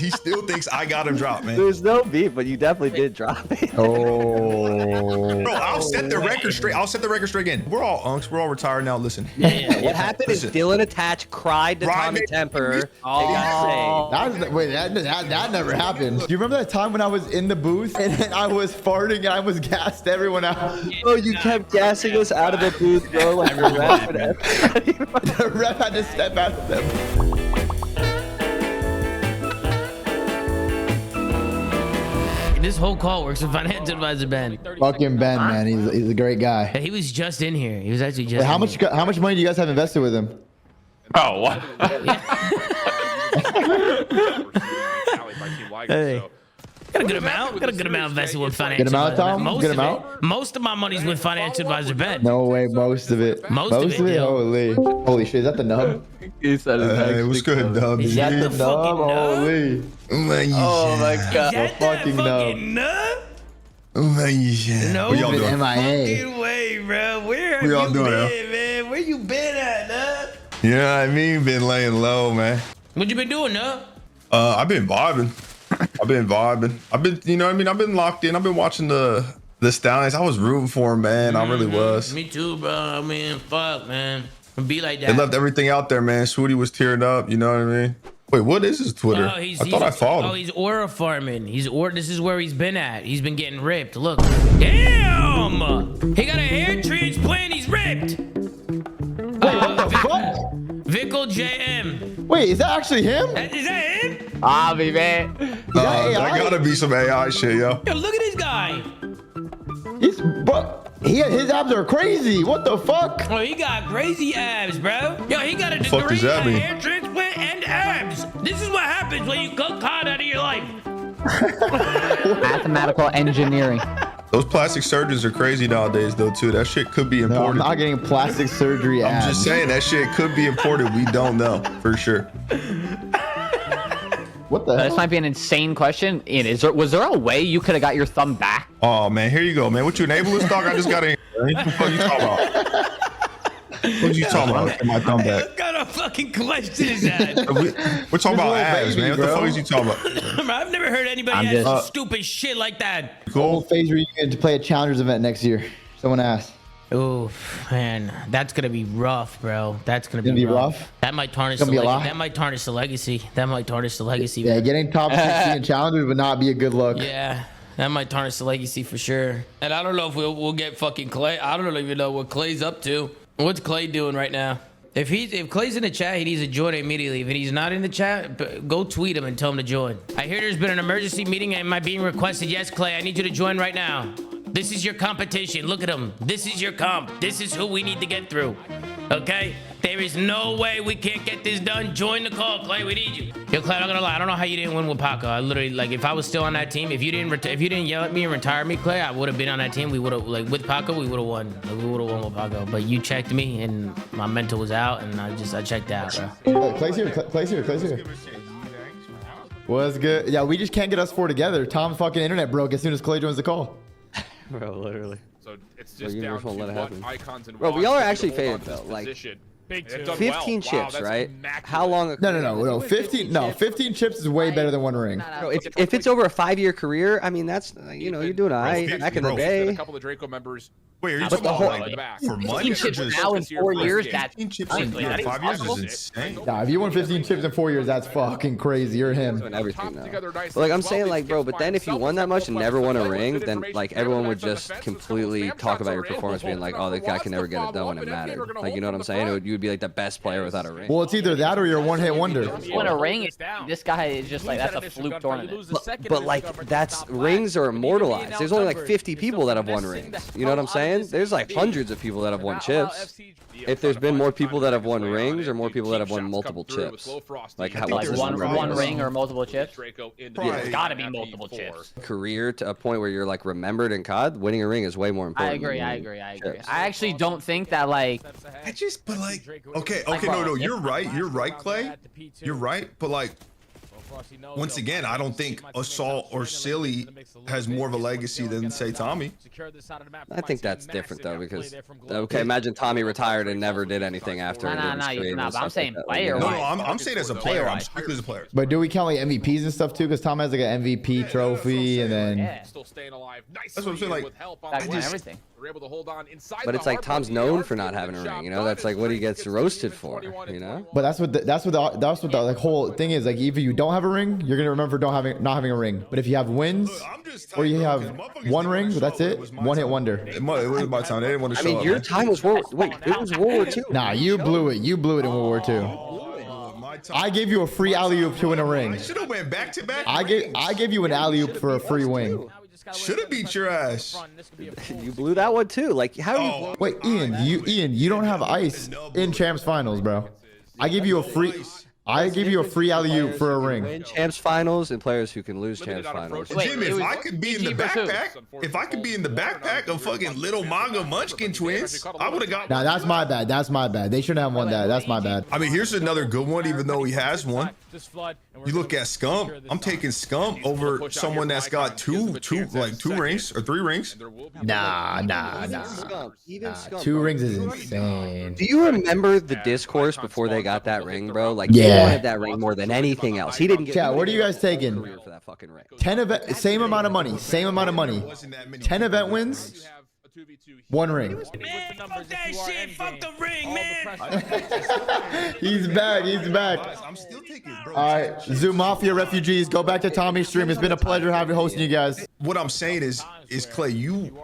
He still thinks I got him dropped, man. There's no beef, but you definitely did drop it. Oh. Bro, I'll set the record straight. I'll set the record straight again. We're all unks. We're all retired now. Listen. Yeah, what happened is Dylan Attach cried to Tommy Temper. Wait, that never happened. Do you remember that time when I was in the booth and then I was farting and I was gassed everyone out? Oh, you kept gassing us out of the booth, bro. Like The ref had to step out of them. This whole call works with financial advisor Ben. Fucking Ben, man, he's a great guy. He was just in here. He was actually just. Wait, how much money do you guys have invested with him? Oh, what? Hey. Got a good amount. Got a good amount invested with financial. Good amount, Tom? Good amount? Most of my money's with financial advisor Ben. No way, most of it. Most of it. Holy shit, is that the nub? He said It was good, dub. Is that the fucking nub? Holy. Oh my god. Is that fucking fucking nub? No What y'all doing? MIA. fucking way, bro. Where have We all you doing, been, man? Where you been at, nub? You know what I mean? Been laying low, man. What you been doing, nub? I've been vibing. I've been, you know what I mean? I've been locked in. I've been watching the Stallions. I was rooting for him, man. I really was. Me too, bro. I mean, fuck, man. Be like that. They left everything out there, man. Swooty was tearing up. You know what I mean? Wait, what is his Twitter? Oh, I thought I followed him. Oh, he's aura farming. This is where he's been at. He's been getting ripped. Look. Damn! He got a hair transplant. He's ripped. What the fuck? Vickle JM. Wait, is that actually him? Is that him? Obvi, man. That gotta be some AI shit, yo. Yo, look at this guy. His abs are crazy. What the fuck? Oh, he got crazy abs, bro. Yo, he got a fuck does degree, that a mean? hair transplant, and abs. This is what happens when you cut COD out of your life. Mathematical engineering. Those plastic surgeons are crazy nowadays, though, too. That shit could be No, I'm imported. not getting plastic surgery abs. I'm just saying that shit could be imported. We don't know for sure. What the This hell? might be an insane question. Ian, was there a way you could have got your thumb back? Oh man, here you go, man. What you enable this dog? I just got in. What the fuck you talking about? What you talking about? Get my thumb back. What kind of fucking question is that? We're talking about abs, baby, man. What the bro. fuck is you talking about? I've never heard anybody ask some stupid shit like that. Cool. FaZe reunion to play a challengers event next year. Someone asked. Oh man, that's gonna be rough, bro. That's gonna be rough. That might tarnish. Gonna be a lot. That might tarnish the legacy. That might tarnish the legacy. Yeah, man. getting top 60 in challengers would not be a good look. Yeah, that might tarnish the legacy for sure. And I don't know if we'll get fucking Clay. I don't even know what Clay's up to. What's Clay doing right now? If Clay's in the chat, he needs to join immediately. If he's not in the chat, go tweet him and tell him to join. I hear there's been an emergency meeting and am I being requested? Yes, Clay, I need you to join right now. This is your competition. Look at him. This is your comp. This is who we need to get through. Okay? There is no way we can't get this done. Join the call, Clay. We need you. Yo, Clay, I'm not gonna lie. I don't know how you didn't win with Paco. I literally, like, if I was still on that team, if you didn't yell at me and retire me, Clay, I would have been on that team. We would have, like, with Paco, we would have won. Like, we would have won with Paco. But you checked me, and my mental was out, and I checked out, bro. Clay's here. Clay's here. What's good? Yeah, we just can't get us four together. Tom's fucking internet broke as soon as Clay joins the call. Bro, literally. So it's just down to what icons and Bro, we all are actually faded though. Like, Big 15 chips, right? How long? No. 15 chips is way better than one ring. Bro, if it's over a 5-year career, I mean, that's, you know, you're doing all right back in the A day. couple of Draco members. Wait, are you But talking the about whole- like for 15 months? chips now in 4 years, that's 15 chips in 5 years is insane. Nah, if you won 15 chips in 4 years, that's fucking crazy. You're him. And everything now. But like I'm saying, like, bro, but then if you won that much and never won a ring, then like everyone would just completely talk about your performance, being like, oh, this guy can never get it done when it mattered. Like, you know what I'm saying? You would be like the best player without a ring. Well, it's either that or you're a one-hit wonder. Win a ring, this guy is just like, that's a fluke tournament. But like, that's rings are immortalized. There's only like 50 people that have won rings. You know what I'm saying? There's like hundreds of people that have won chips. If there's been more people that have won rings or more people that have won multiple chips, like how Like one ring or multiple chips? Yeah, It's gotta be multiple chips. career to a point where you're like remembered in COD, winning a ring is way more I important. agree. than I winning agree. I agree. chips. I actually don't think that like. But like, okay, no, you're right, Clay. You're right, but like, once again, I don't think Assault or Silly has more of a legacy than, say, Tommy. I think that's different though, because okay, imagine Tommy retired and never did anything after. Nah, but I'm saying player. No, I'm saying as a player. I'm strictly as a player. But do we count like MVPs and stuff too? Because Tom has like an MVP trophy, and then Still staying alive. Nice. That's what I'm saying, like, with help on That the won way. everything. We're able to hold on inside But the it's like heartbreak. Tom's known for not having a ring, you know? That's like what he gets roasted for, you know? but that's what the like whole thing is. Like if you don't have a ring, you're gonna remember not having a ring. But if you have wins or you have one ring, that's it. One hit wonder. It was my time. They didn't want to I show mean, up. your man. time was it was World War II. Nah, you blew it. You blew it in World War II. I gave you a free alley oop to win a ring. Should have went back to back. I gave you an alley oop for a free wing. Should have beat your ass. You blew that one too. Like how do you? Wait, Ian, you don't have ice in champs finals, bro. I give you a free alley oop for a ring. Win champs finals and players who can lose champs finals. Wait, Jimmy, it if was I could be in the PG versus backpack, of fucking little manga Munchkin twins, I would have got. Now that's my bad. That's my bad. They shouldn't have won that. That's my bad. I mean, here's another good one, even though he has one. You look at Scum. I'm taking Scum over someone that's got two rings or 3 rings. Nah. Even Scum, 2 bro. rings is insane. Do you remember the discourse before they got that ring, bro? Like Yeah. they wanted that ring more than anything else. He didn't get. Chat, what are you guys taking? career for that fucking ring? 10 event, same amount of money. 10 event wins, 1 ring. Man, fuck that shit. Fuck the ring, man. He's back. I'm still taking, bro. All right, Zoo Mafia refugees, go back to Tommy's stream. It's been a pleasure hosting you guys. What I'm saying is Clay, you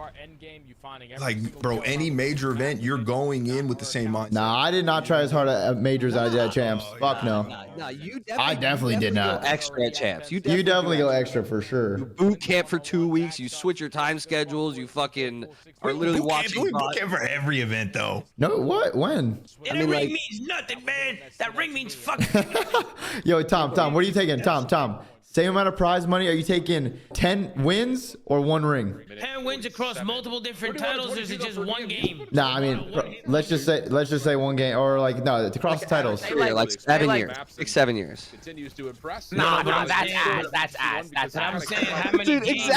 like, bro, any major event, you're going in with the same mindset. Nah, I did not try as hard at majors as I did at champs. Fuck no. No, you definitely. I definitely did not. Go extra at champs. You You definitely go go extra for sure. boot camp for 2 weeks. You switch your time schedules. You fucking are literally watching. Boot camp for every event, though. No, what? When? That mean, ring like- means nothing, man. That ring means fucking. Yo, Tom, what are you taking? Tom, same amount of prize money. Are you taking 10 wins or 1 ring? 10 wins across multiple different titles. Or is it just one game? Nah, I mean, let's just say 1 game or like no, to cross the titles. Like 7 years, 6, 7 years. Continues to impress. Nah, but that's I'm ass. That's I'm ass. saying how many games,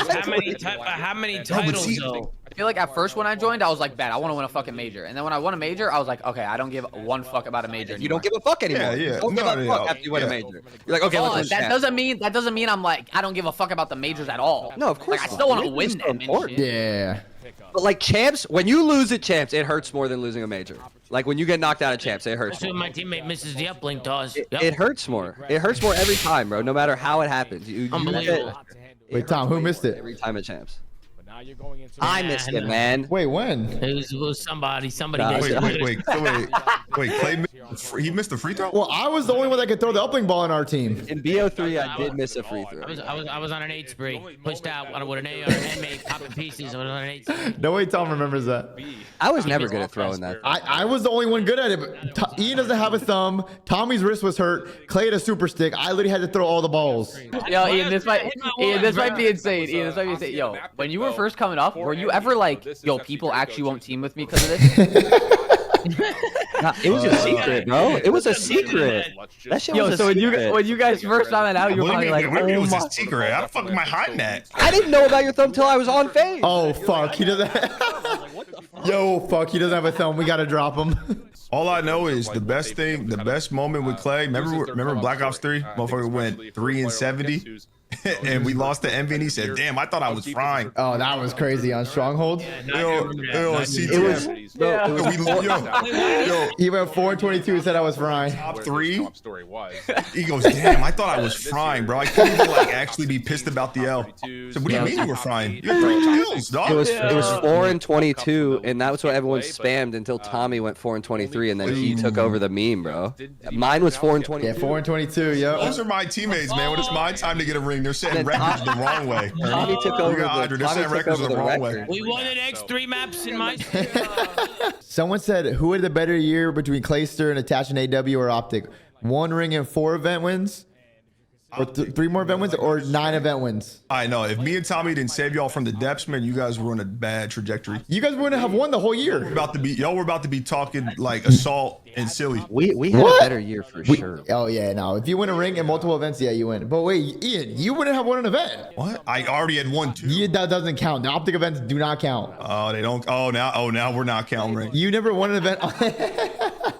how many titles though? I feel like at first when I joined, I was like, bet I want to win a fucking major. And then when I won a major, I was like, okay, I don't give one fuck about a major. You don't give a fuck anymore. Yeah. You don't give a fuck after you win a major. You're like, okay, let's win that champs. doesn't mean I'm like I don't give a fuck about the majors at all. No, of course Like I not. still want to Majors win are them. important. And shit. Yeah. But like champs, when you lose at champs, it hurts more than losing a major. Like when you get knocked out of champs, it hurts. That's when my teammate misses the uplink toss. It hurts more. It hurts more every time, bro. No matter how it happens. You Unbelievable. Wait, Tom, who missed it? every time at champs. Yeah, I missed it, man. Wait, when? It was somebody Nah, missed it. Wait, Clay, he missed the free throw? Well, I was the only one that could throw the uplink ball in our team. In BO3, I did miss a free throw. I was on an 8 spree. Pushed out with an AR and made popping pieces. I was on an 8 spree. No way Tom remembers that. I was never good at throwing that. I was the only one good at it. But Ian doesn't have a thumb. Tommy's wrist was hurt. Clay had a super stick. I literally had to throw all the balls. Yo, Ian, this might be insane. Ian, this might be insane. Yo, when you were first coming up, were you ever like, yo, people actually won't team with me because of this? Nah, it was a secret, bro. It was a secret. That shit was a So secret. when you guys first found that out, you were probably like, It oh was my. a secret. How the fuck am I hiding that? I didn't know about your thumb till I was on FaZe. Oh, fuck. He doesn't. Yo, fuck. He doesn't have a thumb. We got to drop him. All I know is the best moment with Clay. Remember Black Ops 3? Motherfucker went 3 and 70. And we lost to Envy, and he said, "Damn, I thought I was frying." Oh, that was crazy on Stronghold. Yo, CTF. He went 4-22 and said I was frying. Top 3. He goes, "Damn, I thought I was frying, bro. I couldn't even like actually be pissed about the L." So what do you mean you were frying? You had 3 kills, dog. It was 4 and 22, and that was what everyone spammed until Tommy went 4 and 23, and then he took over the meme, bro. Mine was 4 and 22. Yeah, 4-22. Yo. Those are my teammates, man. When it's my time to get a ring, they're setting records the wrong way. Tommy took over They're setting records the wrong way. We won the next 3 maps in my. Someone said, who had the better year between Clayster and Attach an AW or Optic? 1 ring and 4 event wins? Or 3 more event wins or 9 event wins. I know. If me and Tommy didn't save y'all from the depths, man, you guys were on a bad trajectory. You guys wouldn't have won the whole year. Y'all were about to be talking like assault and silly. We had a better year for sure. Oh yeah, no. If you win a ring in multiple events, yeah, you win. But wait, Ian, you wouldn't have won an event. What? I already had won 2. Yeah, that doesn't count. The optic events do not count. Oh, they don't. Oh, now we're not counting rings. You never won an event.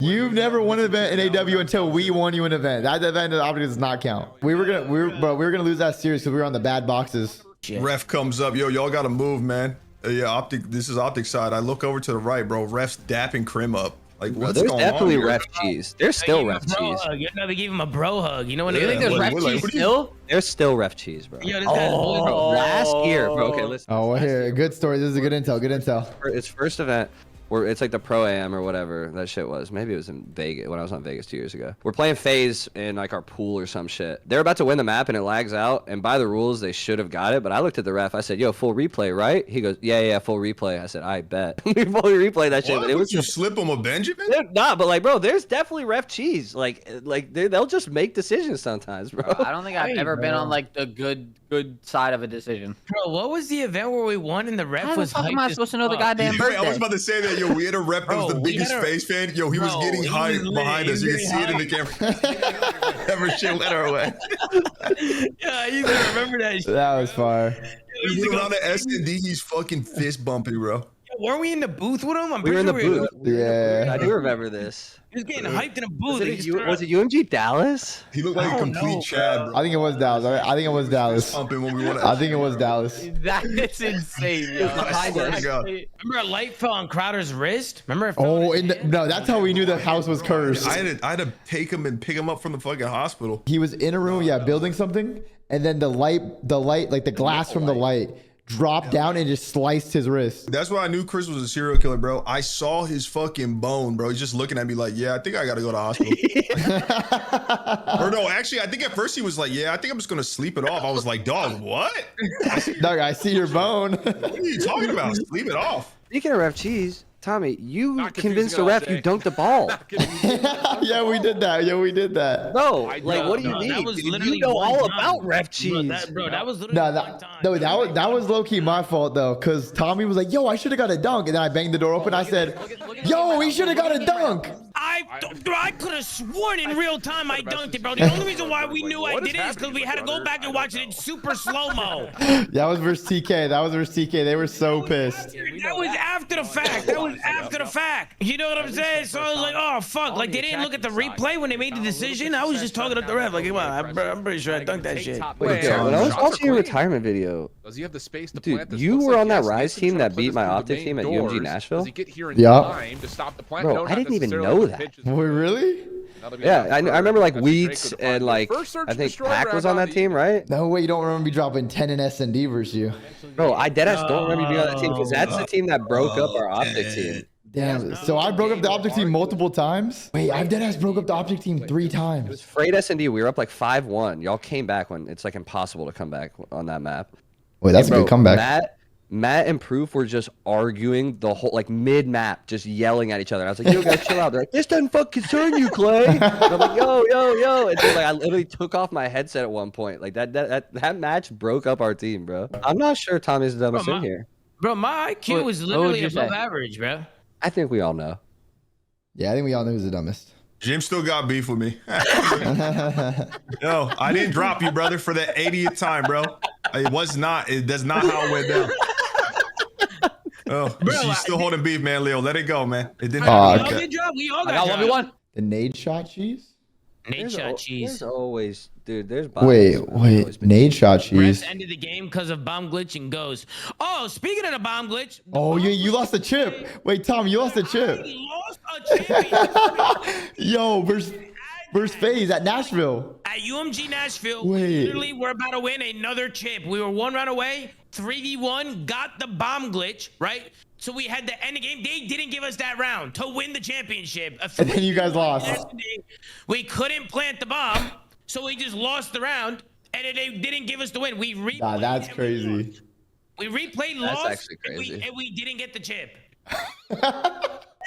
You've never won an event in AW until we won you an event. That event in the optic does not count. We were gonna lose that series because we were on the bad boxes. Ref comes up. Yo, y'all gotta move, man. Yeah, optic. This is optic side. I look over to the right, bro. Ref's dapping Crim up. Like, what's there's going definitely on here? ref cheese. There's still ref cheese. You never gave him a bro hug. You know what I You mean? think there's ref what cheese do you- still? There's still ref cheese, bro. Yo, this guy's bullying me. Bro, last year, bro. Okay, listen. Oh, well, here, good story. This is a good intel. Good intel. It's first event. It's like the Pro AM or whatever that shit was. Maybe it was in Vegas when I was on Vegas 2 years ago. We're playing FaZe in like our pool or some shit. They're about to win the map and it lags out. And by the rules, they should have got it. But I looked at the ref. I said, "Yo, full replay, right?" He goes, "Yeah, full replay." I said, "I bet." We fully replayed that shit. What? But it was You slip him a Benjamin? nah, but like, bro, there's definitely ref cheese. Like they'll just make decisions sometimes, bro. I don't think I've ever been on like the good side of a decision. Bro, what was the event where we won and the ref How the was fuck am I hyped as supposed to know the fuck? goddamn Wait, I was birthday? about to say that, yo, we had a rep that was the Bro, we biggest had a- FaZe fan. Yo, he was Bro, getting he hype was behind lit. us. He You was can see it in the camera. Never shit let her away. Yeah, I used to remember that shit. That was fire. We used to He's go- on the S&D, he's fucking fist bumping, bro. Weren't we in the booth with him? I'm We were pretty in the sure booth. Yeah. I do remember this. He was getting hyped in a booth. Was it UMG Dallas? He looked like a complete Chad, bro. I think it was Dallas. I think it was Dallas. Pumping when we won. I think it was Dallas. That is insane, yo. I swear to God. Remember a light fell on Crowder's wrist? Remember it fell Oh, on his no, that's how we knew the house was cursed. I had to take him and pick him up from the fucking hospital. He was in a room, yeah, building something, and then the light, like the glass from the light, dropped down and just sliced his wrist. That's why I knew Chris was a serial killer, bro. I saw his fucking bone, bro. He's just looking at me like, yeah, I think I gotta go to hospital. Or no, actually, I think at first he was like, yeah, I think I'm just gonna sleep it off. I was like, dog, what? Doug, I see your bone. What are you talking about? Sleep it off. Speaking of ref cheese, Tommy, you Not convinced confusing the at all, ref you Jay. dunked the ball. Yeah, we did that. Yeah, we did that. No, like, what do you No, need? that was Dude, literally you know one all time. about ref cheese. Bro, that was literally No, one that, time. no, that was low key my fault though, cause Tommy was like, "Yo, I should have got a dunk," and then I banged the door open. I said, "Yo, he should have got a dunk." I could have sworn in real time I dunked it, bro. The only reason why we knew I did it is because we had to go back and watch it in super slow-mo. That was versus TK. That was versus TK. They were so pissed. That was after the fact. That was after the fact. You know what I'm saying? So I was like, oh, fuck. Like, they didn't look at the replay when they made the decision. I was just talking to the ref. Like, well, I'm pretty sure I dunked that shit. Wait, dude, when I was watching your retirement video, Does he have the space to dude, plant this? you Looks were like on that yes, Rise Mason team trying that to beat put my us through the optic main team at doors. UMG Nashville? Does he get here in Yeah. time to stop the plant? Bro, No, I not didn't even necessarily. know The that. pitch is Wait, really? That'll be Yeah, enough I for remember like That's Drake Wheats with the find and it. like First search I and think destroy Pack was on round that team, right? No way, you don't remember me dropping 10 in S&D versus you. Bro, I deadass don't remember you being on that team because that's the team that broke up our optic team. Damn. So I broke up the optic team multiple times. Wait, I've deadass broke up the optic team 3 times. Freight S&D, we were up like 5-1. Y'all came back when it's like impossible to come back on that map. Wait, that's a Bro, good comeback. Matt and Proof were just arguing the whole, like mid-map, just yelling at each other. I was like, yo, guys, chill out. They're like, this doesn't fucking concern you, Clay. And I'm like, yo. And so, like, I literally took off my headset at one point. Like, that match broke up our team, bro. I'm not sure Tommy's the dumbest in here. Bro, my IQ What- was what would literally you above say? average, bro. I think we all know. Yeah, I think we all know who's the dumbest. Jim still got beef with me. Yo, I didn't drop you, brother, for the 80th time, bro. That's not how it went down. Oh, she's still holding beef, man, Leo. Let it go, man. It didn't We all happen. get dropped. We all I got got dropped. 1v1. The nade shot cheese? Nate shot cheese. There's always, dude, there's Wait, nade shot cheese. Refs ended the game because of bomb glitch and goes. Oh, speaking of the bomb glitch. Oh, yeah, you lost a chip. Wait, Tom, you lost a chip. I lost a championship. Yo, versus FaZe at Nashville. At UMG Nashville, Wait. literally, we're about to win another chip. We were 1 round away, 3v1, got the bomb glitch, right? So we had to end the game. They didn't give us that round to win the championship. And then you guys lost. We couldn't plant the bomb, so we just lost the round, and they didn't give us the win. We replayed. Nah, that's and we crazy. lost. We replayed, That's lost, actually crazy. and we didn't get the chip.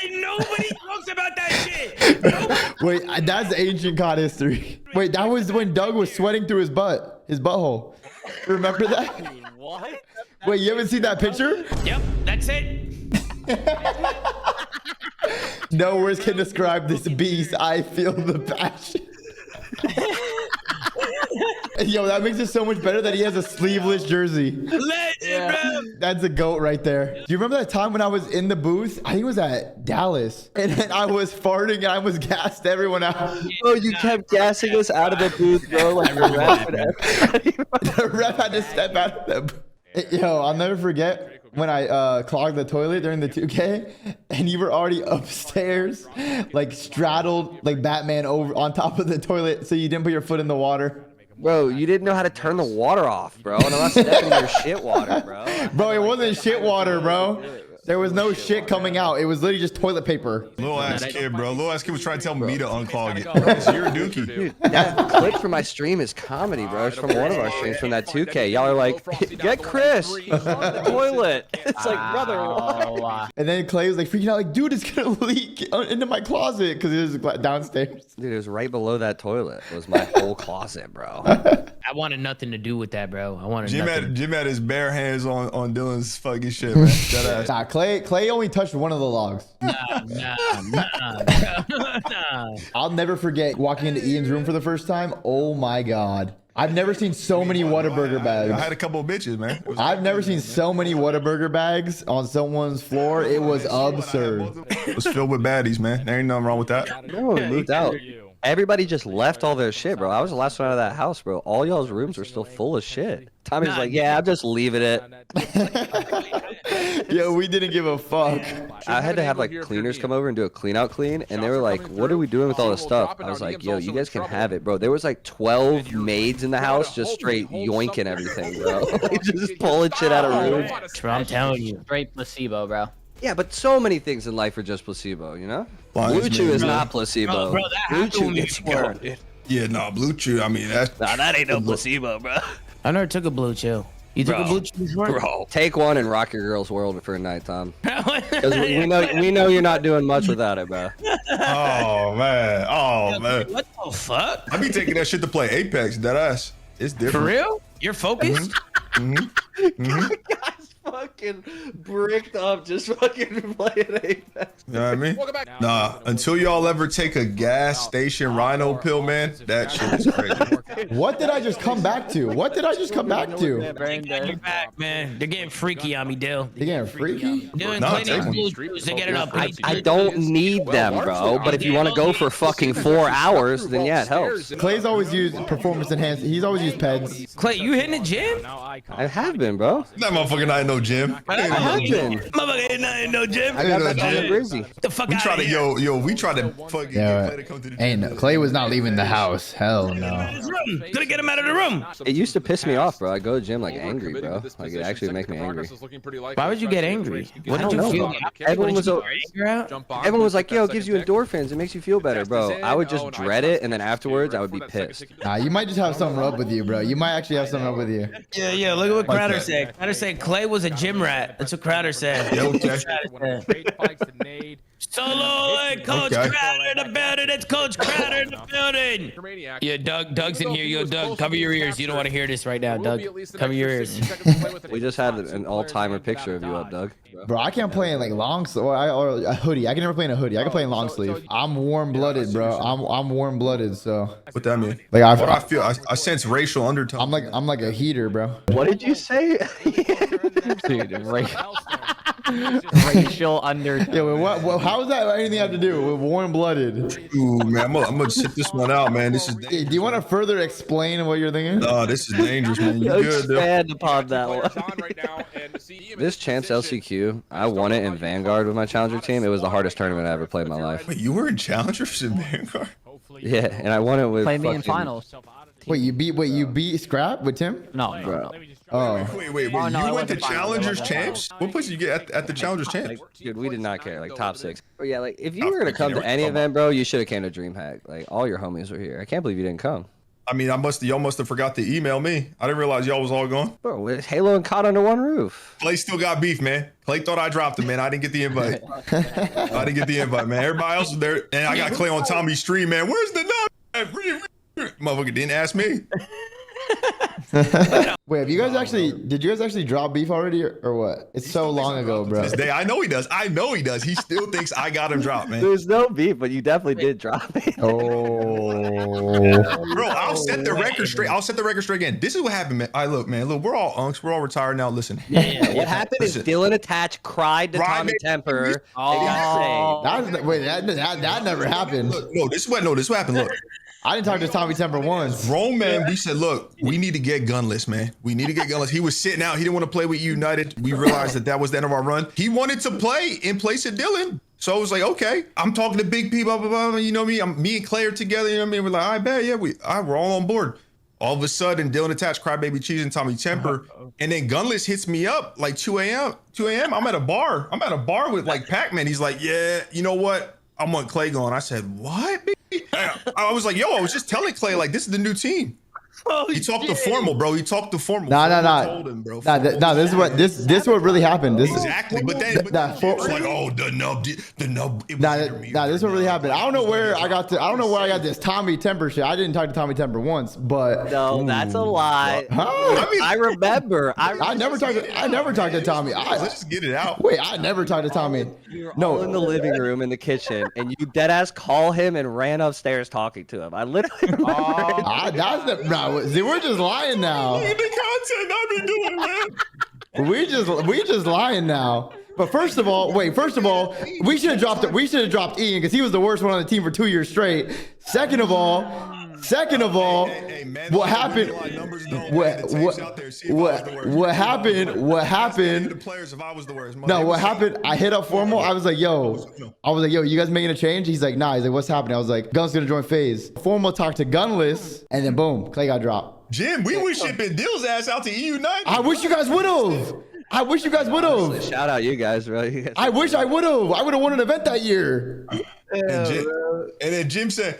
Nobody talks about that shit. Wait, that's ancient COD history. Wait, that was when Doug was sweating through his butthole. Remember that? What? Wait, you haven't seen that picture? Yep, that's it. No words can describe this beast. I feel the passion. Yo, that makes it so much better that he has a sleeveless jersey. Legend, bro. That's a goat right there. Do you remember that time when I was in the booth? I think it was at Dallas. And then I was farting and I was gassed everyone out. Bro, you kept gassing us out of the booth, bro. Like the ref and everybody. The ref had to step out of the booth. Yo, I'll never forget when I clogged the toilet during the 2K and you were already upstairs, like straddled like Batman over on top of the toilet so you didn't put your foot in the water. Bro, you didn't know how to turn the water off, bro. And I'm not stepping in your shit water, bro. Bro, it wasn't shit water, bro. There was no shit coming out. It was literally just toilet paper. Little ass kid, bro. Little ass kid was trying to tell me to unclog it. It's your dookie. Dude, that clip from my stream is comedy, bro. It's from one of our streams from that 2K. Y'all are like, get Chris. He's on the toilet. It's like, brother, what? And then Clay was like freaking out, like, dude, it's gonna leak into my closet because it was downstairs. Dude, it was right below that toilet. It was my whole closet, bro. I wanted nothing to do with that, bro. I wanted nothing. Jim had his bare hands on Dylan's fucking shit, man. That ass. Nah, Clay only touched one of the logs. Nah. I'll never forget walking into Ian's room for the first time. Oh my God. I've never seen so many Whataburger bags. I had a couple of bitches, man. I've never seen so many Whataburger bags on someone's floor. It was absurd. It was filled with baddies, man. There ain't nothing wrong with that. No one moved out. Everybody just left all their shit, bro. I was the last one out of that house, bro. All y'all's rooms were still full of shit. Tommy's like, yeah, I'm just leaving it. Yo, we didn't give a fuck. I had to have like cleaners come over and do a clean out clean, and they were like, what are we doing with all this stuff? I was like, yo, you guys can have it, bro. There was like 12 maids in the house just straight yoinking everything, bro. Just pulling shit out of rooms. Bro, I'm telling you. Straight placebo, bro. Yeah, but so many things in life are just placebo, you know? Fine, Blue it's Chew me, is bro. not placebo. Bro, that Blue happened Chew when we gets you were- going, dude. Yeah, nah, Blue Chew. I mean, that's Nah, that ain't no placebo, bro. I never took a blue chill. You took a blue chill before? Bro, take one and rock your girl's world for a night, Tom. Because we know you're not doing much without it, bro. oh man. Oh man. What the fuck? I be taking that shit to play Apex, that ass. It's For different. real? You're focused? Guys fucking bricked up just fucking playing Apex. You know what I mean? Nah, until y'all ever take a gas station rhino pill, man, that shit is crazy. What did I just come back to? What did I just come back to? You're back, man. They're getting freaky on me, Dill. You getting freaky? Doing No, cleaning take 'em. blue chews to get it up. I don't need them, bro. But if you want to go for fucking 4 hours, then yeah, it helps. Clay's always used performance enhanced. He's always used peds. Clay, you hitting the gym? I have been, bro. That motherfucker not in no gym. I have been. Motherfucker ain't nothing, no gym. I got Yeah, that on the yeah. Brizzy. The fuck We out try of to here. we try to fucking get Clay to come to the gym. Ain't Clay was not leaving the house. Hell no. His room. Gonna get him out of the room. It used to piss me off, bro. I go to the gym like angry, bro. Like it actually make me angry. Why would you get angry? What I did don't you know, feel? bro. Everyone was Anger out? Everyone was like, yo, it gives you endorphins. It makes you feel better, bro. I would just dread it, and then afterwards, I would be pissed. Nah, you might just have something up with you, bro. You might actually have something up with you. Yeah, look at what Crowder that. said. Crowder said Clay was a gym rat. That's what Crowder said. Yeah, okay. Solo and Coach Okay. Crowder in the building. It's Coach Crowder in the building. Yeah, Doug's in here. Yo, Doug, cover your ears. You don't want to hear this right now, Doug. Cover your ears. We just had an all-timer picture of you up, Doug. Bro, I can't play in like long or a hoodie. I can never play in a hoodie. I can play in long sleeve. I'm warm-blooded, bro. I'm warm-blooded, so What that mean? like What I feel, I sense racial undertone. I'm like a heater, bro. What did you say? Dude, racial under. Yeah, what how does that anything have to do with warm-blooded? Ooh, man, I'm gonna sit this one out, man. This is Hey, do you want to further explain what you're thinking? this is dangerous, man. You Yo, good, dude? expand upon that one. This Champs LCQ, I won it in Vanguard with my Challenger team. It was the hardest tournament I ever played in my life. Wait, you were in Challengers in Vanguard? Yeah, and I won it with Play me in fucking- finals. Wait, you beat Scrap with Tim? No, Bro. Oh, Wait, Oh, no, I you went went to to finals. Challengers I went to Champs? What place did you get at the Challengers Champs? Dude, we did not care. Like top 6. But yeah, like if you were gonna come to any event, bro, you should have came to DreamHack. Like all your homies were here. I can't believe you didn't come. I mean, y'all must have forgot to email me. I didn't realize y'all was all gone. Bro, it's Halo and COD under one roof. Clay still got beef, man. Clay thought I dropped him, man. I didn't get the invite. I didn't get the invite, man. Everybody else was there, and I got Clay on Tommy's stream, man. Where's the nut? Motherfucker didn't ask me. Wait, did you guys actually drop beef already or what? It's so long ago, bro. This day, I know he does. He still thinks I got him dropped, man. There's no beef, but you definitely did drop it. Oh. Bro, I'll set the record straight. I'll set the record straight again. This is what happened, man. Look, we're all unks. We're all retired now. Listen. Yeah, what happened is Dylan Attach cried to Tommy Temper. That never happened. Look, this is what happened. Look. I didn't talk to Tommy Temper once. Grown man, we said, look, we need to get gunless, man. We need to get gunless. He was sitting out. He didn't want to play with United. We realized that was the end of our run. He wanted to play in place of Dylan. So I was like, okay, I'm talking to big people, blah, blah, blah. You know me, me and Clay are together. You know what I mean? We're like, I bet, yeah, we're all on board. All of a sudden, Dylan Attach, Crybaby Cheese, and Tommy Temper. And then Gunless hits me up like 2 a.m. I'm at a bar. with like Pac-Man. He's like, yeah, you know what? I want Clay going. I said, what? I was like, yo, I was just telling Clay, like, this is the new team. He talked to formal, bro. He talked to formal. Nah. Told him, bro. This is what really happened. Exactly. But then it's like, oh, the nub. This is what really happened. I don't know where I got this Tommy Temper shit. I didn't talk to Tommy Temper once, but no, that's a lie. Huh? I remember. I never talked to Tommy. Let's just get it out. Wait, I never talked to Tommy. No, in the living room, in the kitchen, and you dead ass call him and ran upstairs talking to him. I literally remember. See, we're just lying now. Look at the content I be doing, man. We just lying now. But first of all, we should have dropped Ian because he was the worst one on the team for 2 years straight. Second of all, Hey, man, what happened? What happened? The players, if I was the worst. No, what happened? I hit up Formal. I was like, yo, you guys making a change? He's like, nah. He's like, what's happening? I was like, Gun's gonna join FaZe. Formal talked to Gunless, and then boom, Clay got dropped. Jim, we was shipping Dill's ass out to EU United. I wish you guys would have. Shout out you guys, bro. I wish I would have. I would have won an event that year. And then Jim said,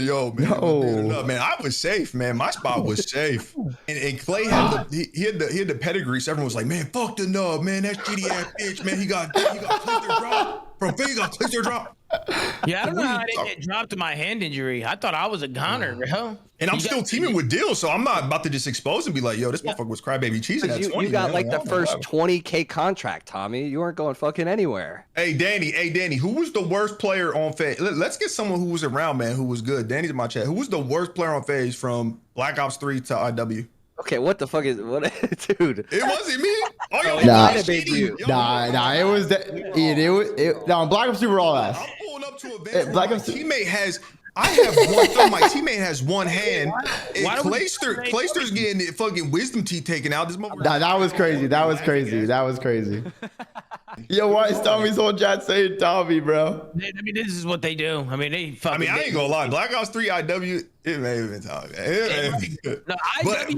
yo, man, man, I was safe, man. My spot was safe. And Clay had the pedigree. So everyone was like, man, fuck the nub, man. That shitty ass bitch, man. He got Clayster drop. From FaZe, got Clayster drop. Yeah, I don't know how I didn't get dropped to my hand injury. I thought I was a goner, bro. And I'm still teaming with Dill, so I'm not about to just expose and be like, yo, this motherfucker was Crybaby Cheese. You got like the first 20K contract, Tommy. You weren't going fucking anywhere. Hey, Danny, who was the worst player on FaZe? Let's get someone who was around, man, who was good. Danny's in my chat. Who was the worst player on FaZe from Black Ops 3 to IW? Okay, what the fuck is what, dude? It wasn't me. Oh, Nah, it was that. No, Black Ops 2 were all ass. I'm pulling up to events. My teammate has. I have one thumb. My teammate has one hand. And Clayster's getting fucking wisdom teeth taken out. This motherfucker. That was crazy. Yo, why is Tommy's whole chat saying Tommy, bro? I mean, this is what they do. I mean, I ain't gonna lie. Black Ops 3 IW, it may have been Tommy.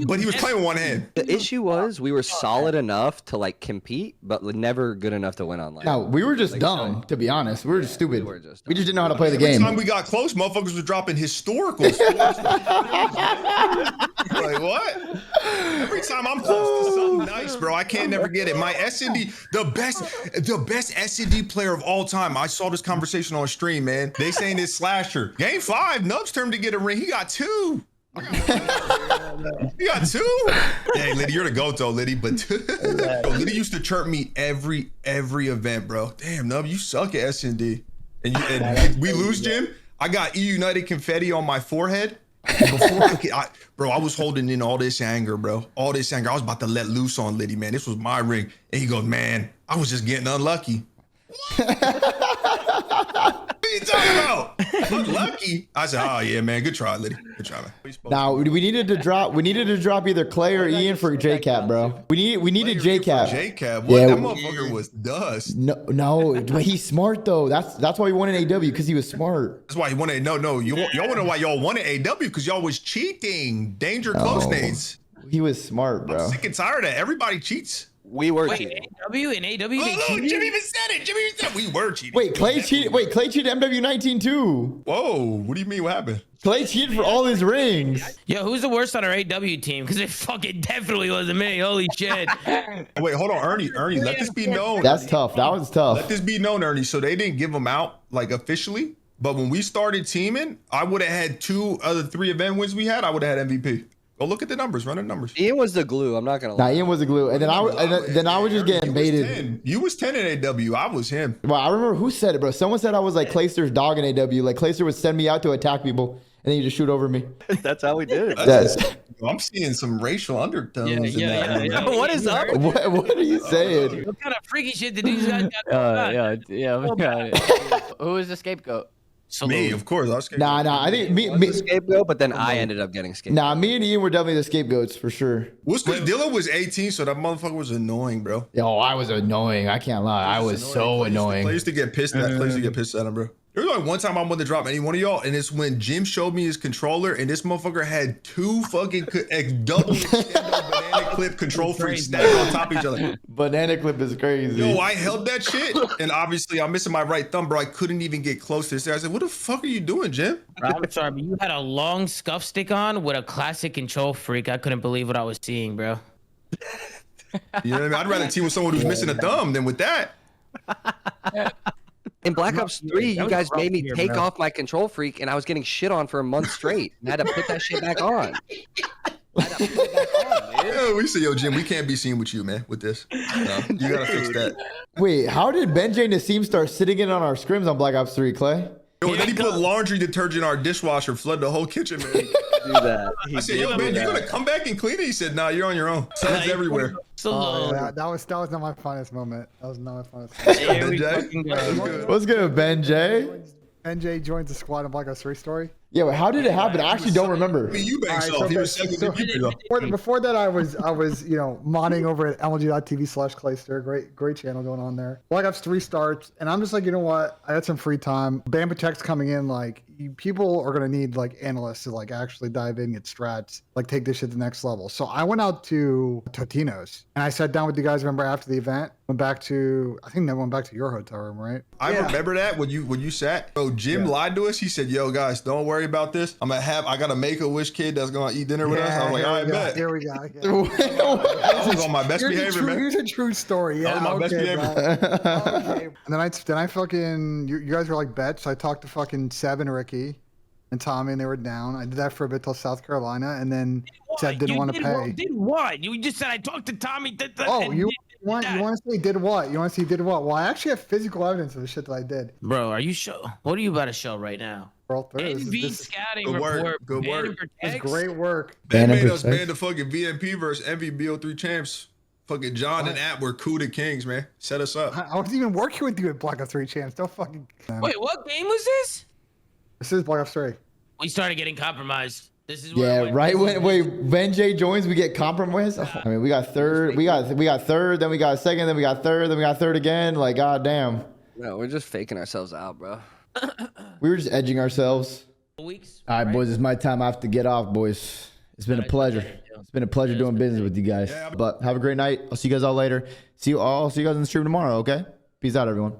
But he was playing with one hand. The issue was we were solid enough to like compete, but never good enough to win online. No, we were just dumb, to be honest. We were just stupid. We just didn't know how to play the game. Every time we got close, motherfuckers were dropping historical scores. Like, what? Every time I'm close to something nice, bro, I can't never get it. My S&D, the best S&D player of all time. I saw this conversation on stream, man. They saying it's Slasher. Game 5, Nub's turn to get a ring. He got 2. You got 2? Hey, Liddy, you're the GOAT though, Liddy. But Liddy used to chirp me every event, bro. Damn, Nub, you suck at S&D. And we lose, Jim. I got EU United confetti on my forehead. Bro, I was holding in all this anger, bro. All this anger. I was about to let loose on Liddy, man. This was my ring. And he goes, man, I was just getting unlucky. What are you talking about? Unlucky? I said, oh yeah, man. Good try, Liddy. Good try, man. Now we needed to drop either Clay or Ian for JCap, bro. We needed JCap. JCap? What? Yeah, that motherfucker was dust. No, but he's smart though. That's why he won an AW, because he was smart. That's why he wanted. No. Y'all want to know why y'all wanted AW? Because y'all was cheating. Danger close nates. He was smart, bro. I'm sick and tired of that. Everybody cheats. We were cheating. AW? Jimmy even said it. We were cheating. Wait, Clay cheated. Wait, Clay cheated MW19 too. Whoa, what do you mean? What happened? Clay cheated for all his rings. Yo, who's the worst on our AW team? Because it fucking definitely wasn't me. Holy shit. Wait, hold on, Ernie. Let this be known. That's tough. That was tough. Let this be known, Ernie. So they didn't give them out like officially, but when we started teaming, I would have had 2 of the 3 event wins we had. I would have had MVP. Go look at the numbers. Run the numbers. Ian was the glue. I'm not gonna Nah, lie. Ian was the glue, and then I was just getting baited. You was 10 in AW. I was him. Well, I remember who said it, bro. Someone said I was like Clayster's dog in AW. Like Clayster would send me out to attack people, and then you just shoot over me. That's how we did it. Yes. I'm seeing some racial undertones in that. Yeah. What is up? What are you saying? What kind of freaky shit did these guys got? Who is the scapegoat? Me, of course. I was Nah. I think me. The scapegoat, but then I ended up getting scapegoat. Nah, me and Ian were definitely the scapegoats for sure. What's because Dylan was 18, so that motherfucker was annoying, bro. Yo, I was annoying. I can't lie. I was so annoying. I used to get pissed at. I used to get pissed at him, bro. There was only one time I wanted to drop any one of y'all, and it's when Jim showed me his controller, and this motherfucker had 2 fucking double extendo banana clip control freaks stacked on top of each other. Banana clip is crazy. Yo, I held that shit, and obviously I'm missing my right thumb, bro. I couldn't even get close to this. I said, "What the fuck are you doing, Jim?" I'm sorry, but you had a long scuff stick on with a classic control freak. I couldn't believe what I was seeing, bro. You know what I mean? I'd rather team with someone who's missing a thumb than with that. In Black Ops 3, you guys made me take off my control freak, and I was getting shit on for a month straight. And I had to put that shit back on. Yeah, we say, yo, Jim, we can't be seen with you, man, with this. No, you gotta fix that. Wait, how did Benjay and Nassim start sitting in on our scrims on Black Ops 3, Clay? Yo, and then he put laundry detergent in our dishwasher, flood the whole kitchen, man. Do that. I said, yo, man, you gonna come back and clean it? He said, nah, you're on your own. Suds everywhere. Oh, yeah, that was not my funnest moment. That was not my funnest moment. Here we Benjay? fucking go. What's good, Benjay? NJ joins the squad in Black Ops 3 story. Yeah, wait, how did it happen? I actually don't remember. You bang Alright, soft. He was so- 70 people ago. Before that, I was modding over at lg.tv/Clayster. Great channel going on there. Black Ops 3 starts, and I'm just like, you know what? I had some free time. Bamba Tech's coming in. Like, people are gonna need like analysts to like actually dive in, get strats, like take this shit to the next level. So I went out to Totino's and I sat down with you guys. Remember after the event, I think they went back to your hotel room, right? I remember that when you sat. So Jim lied to us. He said, yo, guys, don't worry about this. I got a Make-A-Wish kid that's gonna eat dinner with us. I was like, all right, bet. Here we go. I was on my best behavior, man. Here's a true story. Yeah, That was my best behavior. Okay. And then I fucking, you guys were like bets. So I talked to fucking Seb and Ricky and Tommy, and they were down. I did that for a bit till South Carolina, and then Seb didn't want to pay. Did what? You just said I talked to Tommy. Oh, you want to say did what? You want to say did what? Well, I actually have physical evidence of the shit that I did. Bro, are you sure? What are you about to show right now? NV scouting Good work. report. Good work. Banner It's protects. great work. They made us protect. ban the fucking VMP versus MVBO3 champs. Fucking John and At were Cuda Kings, man. Set us up. I wasn't even working with you at Black Ops 3 champs. Don't fucking. Wait, what game was this? This is Black Ops 3. We started getting compromised. This is where it Yeah, went. right when Benjay joins, we get compromised. I mean, we got third, we got third, then we got second, then we got third, then we got third again. Like, goddamn, No, we're just faking ourselves out, bro. we were just edging ourselves. Weeks. All right, boys, it's my time. I have to get off, boys. It's been a pleasure. It's been a pleasure doing business with you guys. But have a great night. I'll see you guys all later. See you guys in the stream tomorrow. Okay? Peace out, everyone.